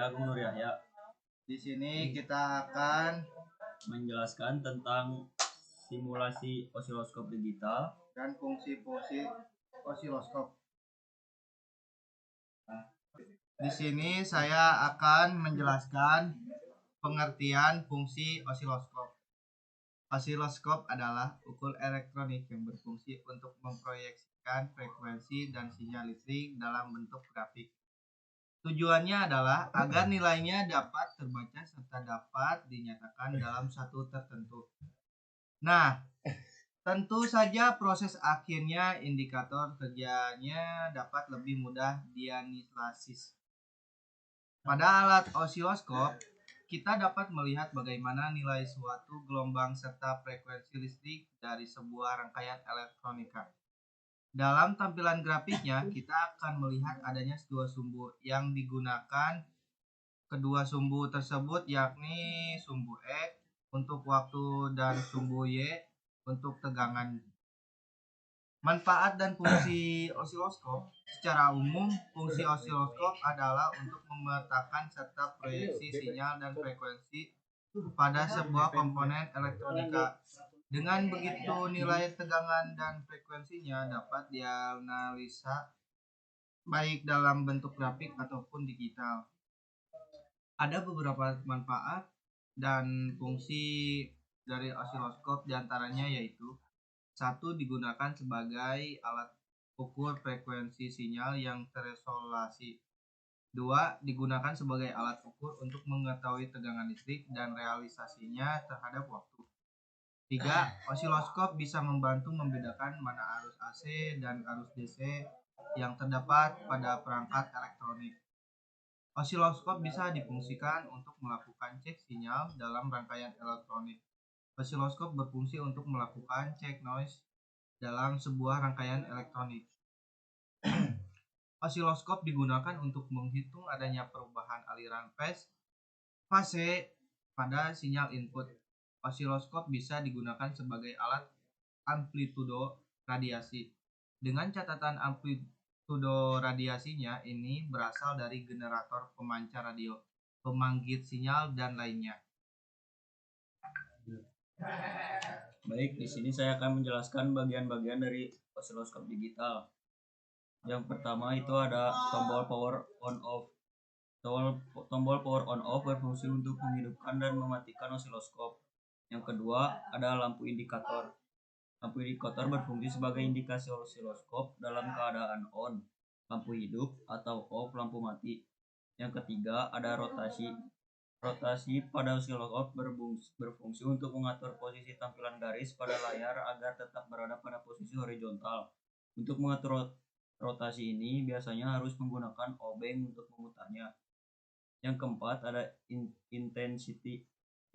Saya Agung Nur Yahya. Di sini kita akan menjelaskan tentang simulasi osiloskop digital dan fungsi-fungsi osiloskop. Di sini saya akan menjelaskan pengertian fungsi osiloskop. Osiloskop adalah ukur elektronik yang berfungsi untuk memproyeksikan frekuensi dan sinyal listrik dalam bentuk grafik. Tujuannya adalah agar nilainya dapat terbaca serta dapat dinyatakan dalam satu tertentu. Nah, tentu saja proses akhirnya indikator kerjanya dapat lebih mudah dianalisis. Pada alat osiloskop, kita dapat melihat bagaimana nilai suatu gelombang serta frekuensi listrik dari sebuah rangkaian elektronika. Dalam tampilan grafiknya, kita akan melihat adanya dua sumbu yang digunakan. Kedua sumbu tersebut yakni sumbu X untuk waktu dan sumbu Y untuk tegangan. Manfaat dan fungsi osiloskop. Secara umum, fungsi osiloskop adalah untuk memetakan serta proyeksi sinyal dan frekuensi pada sebuah komponen elektronika. Dengan begitu, nilai tegangan dan frekuensinya dapat dianalisa baik dalam bentuk grafik ataupun digital. Ada beberapa manfaat dan fungsi dari osiloskop, diantaranya yaitu: 1. Digunakan sebagai alat ukur frekuensi sinyal yang terisolasi. 2. Digunakan sebagai alat ukur untuk mengetahui tegangan listrik dan realisasinya terhadap waktu. 3. Osiloskop bisa membantu membedakan mana arus AC dan arus DC yang terdapat pada perangkat elektronik. Osiloskop bisa difungsikan untuk melakukan cek sinyal dalam rangkaian elektronik. Osiloskop berfungsi untuk melakukan cek noise dalam sebuah rangkaian elektronik. Osiloskop digunakan untuk menghitung adanya perubahan aliran fase pada sinyal input. Osiloskop bisa digunakan sebagai alat amplitudo radiasi. Dengan catatan amplitudo radiasinya ini berasal dari generator pemancar radio, pemanggil sinyal, dan lainnya. Baik, di sini saya akan menjelaskan bagian-bagian dari osiloskop digital. Yang pertama itu ada tombol power on off. Tombol power on off berfungsi untuk menghidupkan dan mematikan osiloskop. Yang kedua ada lampu indikator. Lampu indikator berfungsi sebagai indikasi osiloskop dalam keadaan on, lampu hidup, atau off, lampu mati. Yang ketiga ada rotasi. Rotasi pada osiloskop berfungsi untuk mengatur posisi tampilan garis pada layar agar tetap berada pada posisi horizontal. Untuk mengatur rotasi ini biasanya harus menggunakan obeng untuk memutarnya. Yang keempat ada intensity.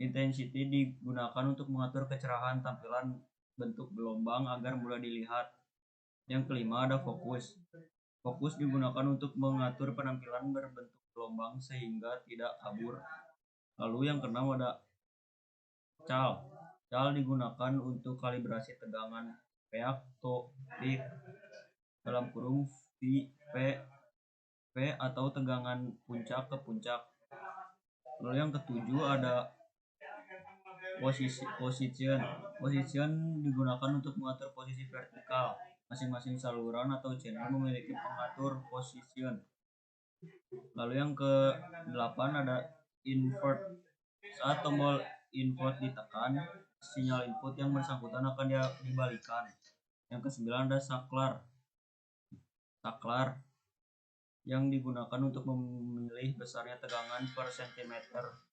Intensity digunakan untuk mengatur kecerahan tampilan bentuk gelombang agar mudah dilihat. Yang kelima ada fokus. Fokus digunakan untuk mengatur penampilan berbentuk gelombang sehingga tidak kabur. Lalu yang keenam ada cal. Cal digunakan untuk kalibrasi tegangan peak to peak dalam kurung V atau tegangan puncak ke puncak. Lalu yang ketujuh ada position. Position digunakan untuk mengatur posisi vertikal. Masing-masing saluran atau channel memiliki pengatur position. Lalu yang ke-8 ada invert. Saat tombol invert ditekan, sinyal input yang bersangkutan akan dibalikan. Yang ke-9 ada saklar. Saklar yang digunakan untuk memilih besarnya tegangan per cm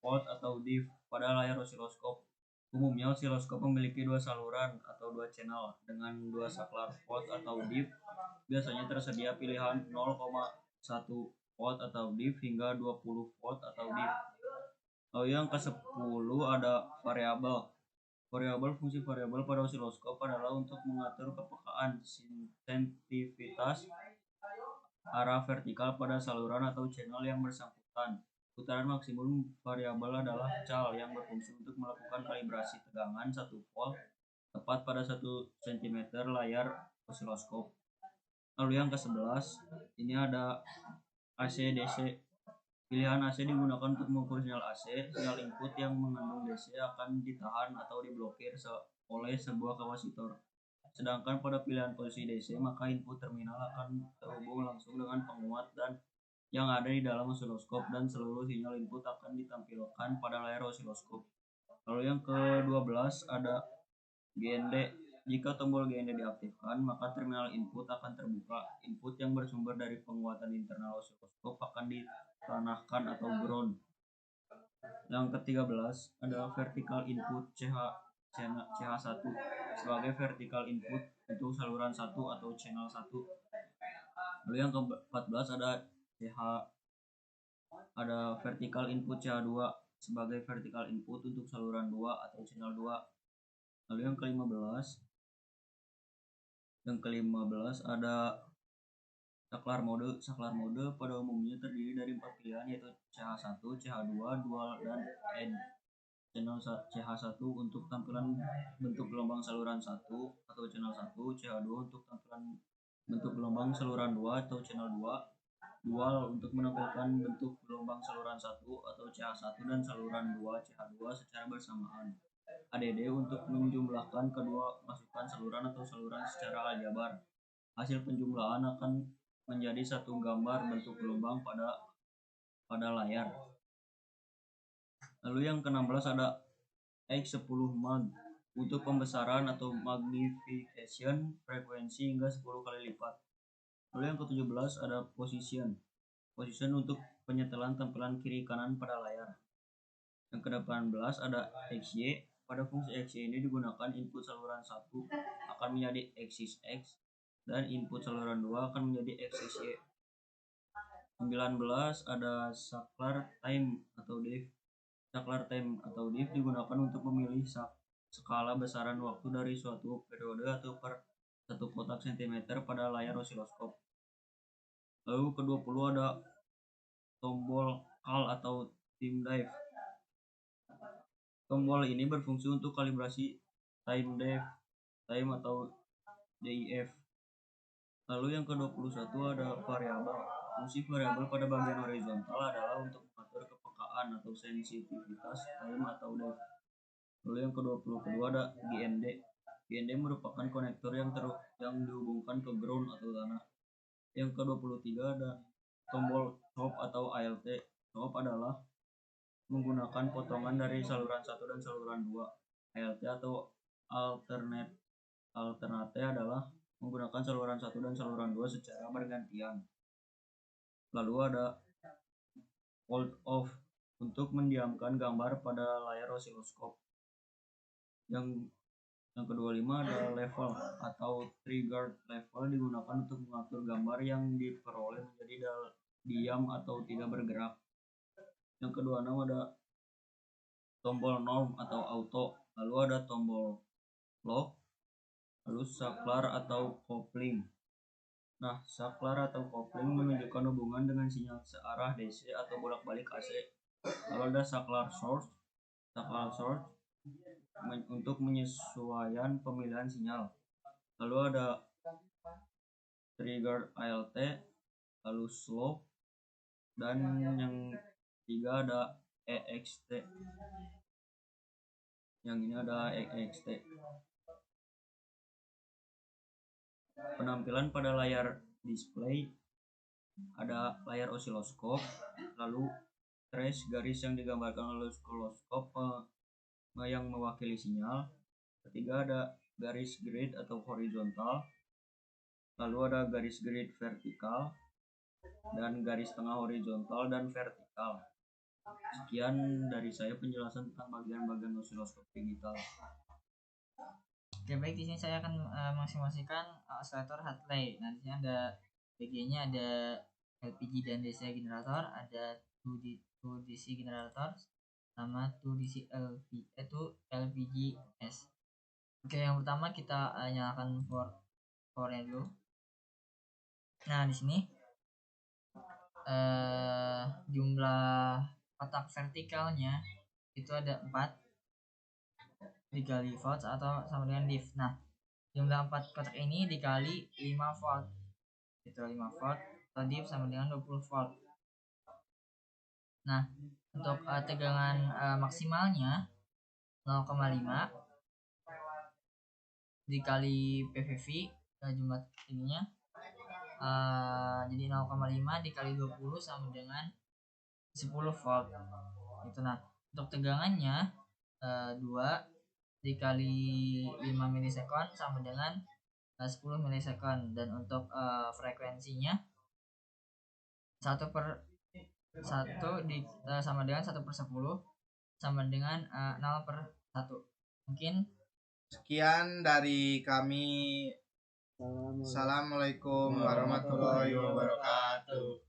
volt atau div pada layar osiloskop. Umumnya osiloskop memiliki dua saluran atau dua channel dengan dua saklar volt atau div. Biasanya tersedia pilihan 0,1 volt atau div hingga 20 volt atau div. Lalu yang ke-10 ada variabel. Fungsi variabel pada osiloskop adalah untuk mengatur kepekaan sensitivitas arah vertikal pada saluran atau channel yang bersangkutan. Putaran maksimum variabel adalah cal yang berfungsi untuk melakukan kalibrasi tegangan 1 volt tepat pada 1 cm layar osiloskop. Lalu yang ke-11 ini ada AC/DC. Pilihan AC digunakan untuk mengukur sinyal AC. Sinyal input yang mengandung DC akan ditahan atau diblokir oleh sebuah kapasitor. Sedangkan pada pilihan posisi DC, maka input terminal akan terhubung langsung dengan penguat dan yang ada di dalam osiloskop dan seluruh sinyal input akan ditampilkan pada layar osiloskop. Lalu yang ke-12 ada GND. Jika tombol GND diaktifkan, maka terminal input akan terbuka. Input yang bersumber dari penguatan internal osiloskop akan ditanahkan atau ground. Yang ke-13 ada vertical input CH1 sebagai vertical input untuk saluran 1 atau channel 1. Lalu yang ke-14 ada vertical input CH2 sebagai vertical input untuk saluran 2 atau channel 2. Lalu yang ke-15 ada saklar mode. Saklar mode pada umumnya terdiri dari 4 pilihan, yaitu CH1, CH2, dual, dan end. Channel CH1 untuk tampilan bentuk gelombang saluran 1 atau channel 1, CH2 untuk tampilan bentuk gelombang saluran 2 atau channel 2, dual untuk menampilkan bentuk gelombang saluran 1 atau CH1 dan saluran 2 CH2 secara bersamaan. ADD untuk menjumlahkan kedua masukan saluran atau saluran secara aljabar. Hasil penjumlahan akan menjadi satu gambar bentuk gelombang pada layar. Lalu yang ke-16 ada X10 mag untuk pembesaran atau magnification frekuensi hingga 10 kali lipat. Lalu yang ke-17 ada position untuk penyetelan tampilan kiri kanan pada layar. Yang ke-18 ada XY. Pada fungsi XY ini digunakan input saluran 1 akan menjadi axis X dan input saluran 2 akan menjadi axis Y. 19 ada saklar time atau div. Saklar time atau div digunakan untuk memilih skala besaran waktu dari suatu periode atau per satu kotak cm pada layar osiloskop. Lalu ke-20 ada tombol call atau time dive. Tombol ini berfungsi untuk kalibrasi time atau DIF. Lalu yang ke-21 ada variabel. Fungsi variabel pada bagian horizontal adalah untuk mengatur kepekaan atau sensitivitas time atau dive. Lalu yang ke-22 ada GND. GND merupakan konektor yang dihubungkan ke ground atau tanah. Yang ke-23 ada tombol chop atau ALT. Chop adalah menggunakan potongan dari saluran 1 dan saluran 2. ALT atau alternate adalah menggunakan saluran 1 dan saluran 2 secara bergantian. Lalu ada hold off untuk mendiamkan gambar pada layar osiloskop. Yang ke-25 ada level atau trigger level digunakan untuk mengatur gambar yang diperoleh menjadi diam atau tidak bergerak. Yang ke-26 ada tombol norm atau auto, lalu ada tombol lock, lalu saklar atau kopling. Nah, saklar atau kopling menunjukkan hubungan dengan sinyal searah DC atau bolak-balik AC. Lalu ada saklar source untuk menyesuaikan pemilihan sinyal. Lalu ada trigger ALT, lalu slope, dan yang ketiga ada EXT. Yang ini ada EXT. Penampilan pada layar display ada layar osiloskop, lalu trace garis yang digambarkan oleh osiloskop yang mewakili sinyal. Ketiga ada garis grid atau horizontal, lalu ada garis grid vertikal dan garis tengah horizontal dan vertikal. Sekian dari saya penjelasan tentang bagian-bagian osiloskop digital. Oke, baik, di sini saya akan mensimulasikan oscillator Hartley. Nah, di sini ada BG-nya, ada LPG dan DC generator, ada 2 DC generator sama 2 DC LPGS. Oke, yang pertama kita nyalakan powernya dulu. Nah, di sini jumlah kotak vertikalnya itu ada 4 dikali volt atau sama dengan div. Nah, jumlah 4 kotak ini dikali 5 volt, itu 5 volt, atau div sama dengan 20 volt. Nah, untuk tegangan maksimalnya 0,5 dikali PVV jumlah ininya, jadi 0,5 dikali 20 sama dengan 10 volt itu. Nah, untuk tegangannya 2 dikali 5 milisekon sama dengan 10 milisekon, dan untuk frekuensinya 1 per 1 sama dengan 1 per 10 sama dengan 0 per 1. Mungkin Sekian dari kami. Assalamualaikum warahmatullahi wabarakatuh.